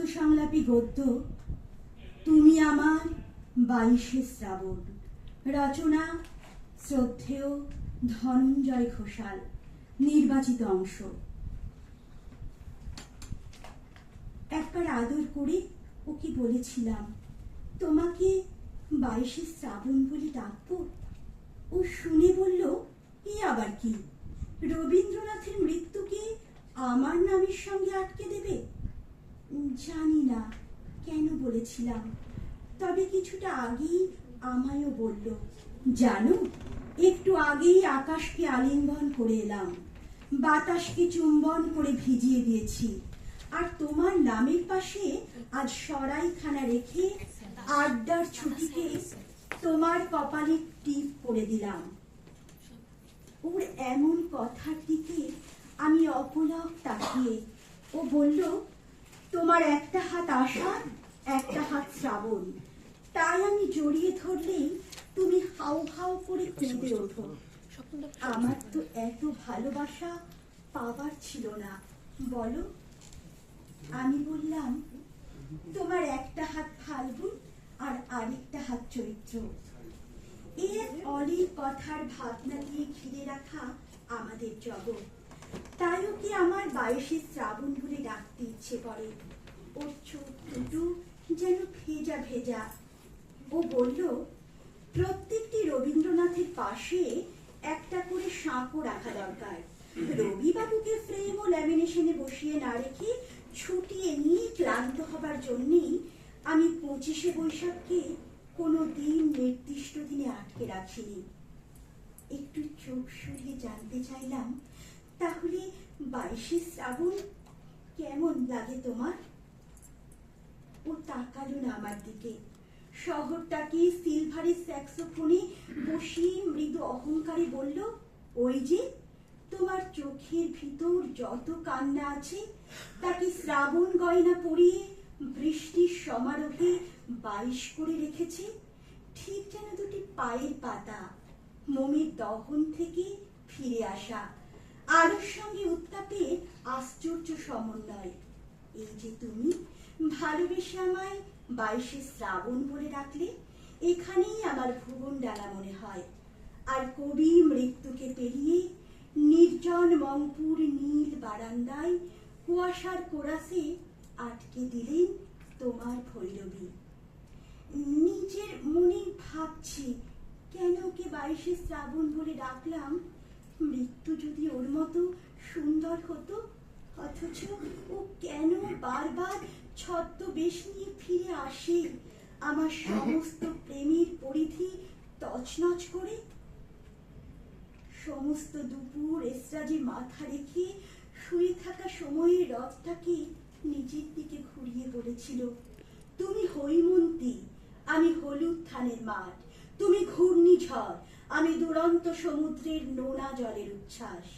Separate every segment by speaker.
Speaker 1: আত্মসংলাপী গদ্য তুমি আমার 22শে শ্রাবণ। রচনা শ্রদ্ধেয় ধনঞ্জয় ঘোষাল। নির্বাচিত অংশ। একবার আদর করে ওকে বলেছিলাম, তোমাকে 22শে শ্রাবণ বলে ডাকবো। ও শুনে বলল, এ আবার কি? রবীন্দ্রনাথের মৃত্যুকে আমার নামের সঙ্গে আটকে দেবে? জানি না কেন বলেছিলাম, তবে কিছুটা আগেই আমায়ও বলল, জানো, একটু আগেই আকাশকে আলিঙ্গন করে এলাম, বাতাসকে চুম্বন করে ভিজিয়ে দিয়েছি, আর তোমার নামের পাশে আজ সরাইখানা রেখে আড্ডার ছুটিতে তোমার কপালে টিপ করে দিলাম। ওর এমন কথার দিকে আমি অপলক তাকিয়ে, ও বলল, তোমার একটা হাত আষাঢ়, একটা হাত শ্রাবণ, তাই আমি জড়িয়ে ধরলেই তুমি হাউ হাউ করে কেঁদে ওঠো। আমার তো এত ভালোবাসা পাবার ছিল না, বলো? আমি বললাম, তোমার একটা হাত ফাল্গুন আর আরেকটা হাত চৈত্র। এর অলির কথার ভাবনা দিয়ে ঘিরে রাখা আমাদের জগৎ, তাই ওকে আমার 22শে শ্রাবণ বলে ডাকতে ইচ্ছে করে। ওর চোখ দুটো যেন ভেজা ভেজা। ও বলল, প্রত্যেকটি রবীন্দ্রনাথের পাশে একটা করে সাঁকো রাখা দরকার। রবিবাবুকে ফ্রেম ও ল্যামিনেশনে বসিয়ে না রেখে ছুটিয়ে নিয়ে ক্লান্ত হবার জন্যেই আমি 25শে বৈশাখকে কোনো দিন নির্দিষ্ট দিনে আটকে রাখিনি। একটু চোখ সরিয়ে জানতে চাইলাম, তাহলে 22শে শ্রাবণ কেমন লাগে তোমার? ও তাকালো না আমার দিকে। শহরটাকে সিলভারের স্যাক্সোফোনে বসিয়ে মৃদু অহংকারে বলল, ওই যে তোমার চোখের ভিতর যত কান্না আছে তাকে শ্রাবণ গয়না পরিয়ে বৃষ্টির সমারোহে 22 করে রেখেছে, ঠিক যেন দুটি পায়ের পাতা, মোমের দহন থেকে ফিরে আসা, আলোর সঙ্গে উত্তাপের আশ্চর্য সমন্বয়। এই যে তুমি ভালোবেসে আমায় 22শে শ্রাবণ বলে ডাকলে, এখানেই আমার ভুবন ডালা মনে হয়। আর কবি মৃত্যুকে পেরিয়ে নির্জন মংপুর নীল বারান্দায় কুয়াশার কোরাসে আটকে দিলেন তোমার ভৈরবী। নিজের মনে ভাবছি, কেন ওকে 22শে শ্রাবণ বলে ডাকলাম? মৃত্যু যদি ওর মতো সুন্দর হতো, অথচ ও কেন বারবার ছদ্মবেশ নিয়ে ফিরে আসে আমার সমস্ত প্রেমের পরিধি তছনছ করে? সমস্ত দুপুর এসরাজে মাথা রেখে শুয়ে থাকা সময়ের রথটাকে নিজের দিকে ঘুরিয়ে বলেছিল, তুমি হৈমন্তী, আমি হলুদ ধানের মাঠ, তুমি ঘূর্ণিঝড়, আমি দুরন্ত সমুদ্রের নোনা জলের উচ্ছ্বাস।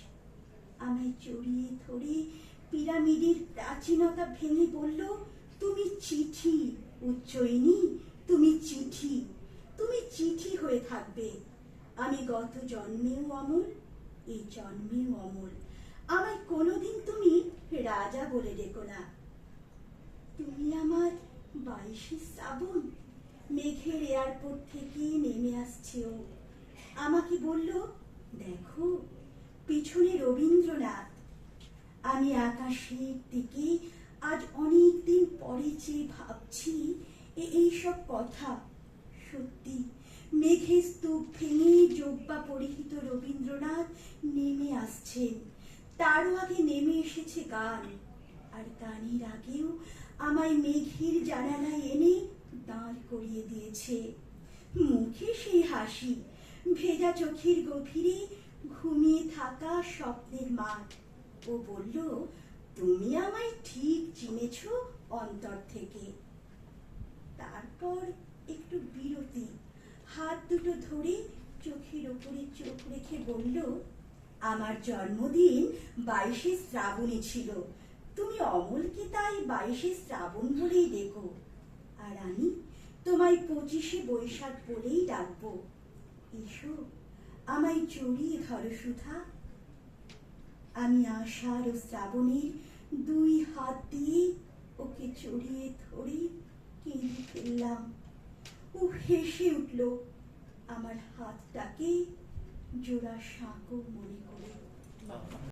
Speaker 1: আমায় জড়িয়ে ধরে পিরামিডের প্রাচীনতা ভেঙে বলল, তুমি চিঠি উজ্জয়িনী, তুমি চিঠি, তুমি চিঠি হয়ে থাকবে। আমি গত জন্মেও অমল, এই জন্মেও অমল। আমায় কোনোদিন তুমি রাজা বলে ডেকো না। তুমি আমার 22শে শ্রাবণ। মেঘের এয়ারপোর্ট থেকে নেমে আসছে ও। আমাকে বলল, দেখো পিছনে রবীন্দ্রনাথ। আমি আকাশের দিকে আজ অনেক দিন পরে চেয়ে ভাবছি এইসব কথা। সত্যি মেঘের স্তূপ ভেঙে জোব্বা পরিহিত রবীন্দ্রনাথ নেমে আসছেন। তারও আগে নেমে এসেছে গান, আর গানের আগেও আমায় মেঘের জানালায় এনে দাঁড় করিয়ে দিয়েছে। মুখে সেই হাসি, ভেজা চোখের গভীরে ঘুমিয়ে থাকা স্বপ্নের মাঠ। ও বলল, তুমি আমায় ঠিক চিনেছ অন্তর থেকে। তারপর একটু বিরতি, হাত দুটো ধরে চোখের ওপরে চোখ রেখে বলল, আমার জন্মদিন 22শে শ্রাবণে ছিল, তুমি অমলকে তাই 22শে শ্রাবণ বলেই ডেকো, আর আমি তোমায় 25শে বৈশাখ বলেই ডাকবো। এসো, আমায় জড়িয়ে ধরো সুধা। আমি আষাঢ় ও শ্রাবণের 2 হাত দিয়ে ওকে জড়িয়ে ধরে কেঁদে ফেললাম। ও হেসে উঠল আমার হাতটাকে জোড়া সাঁকো মনে করে।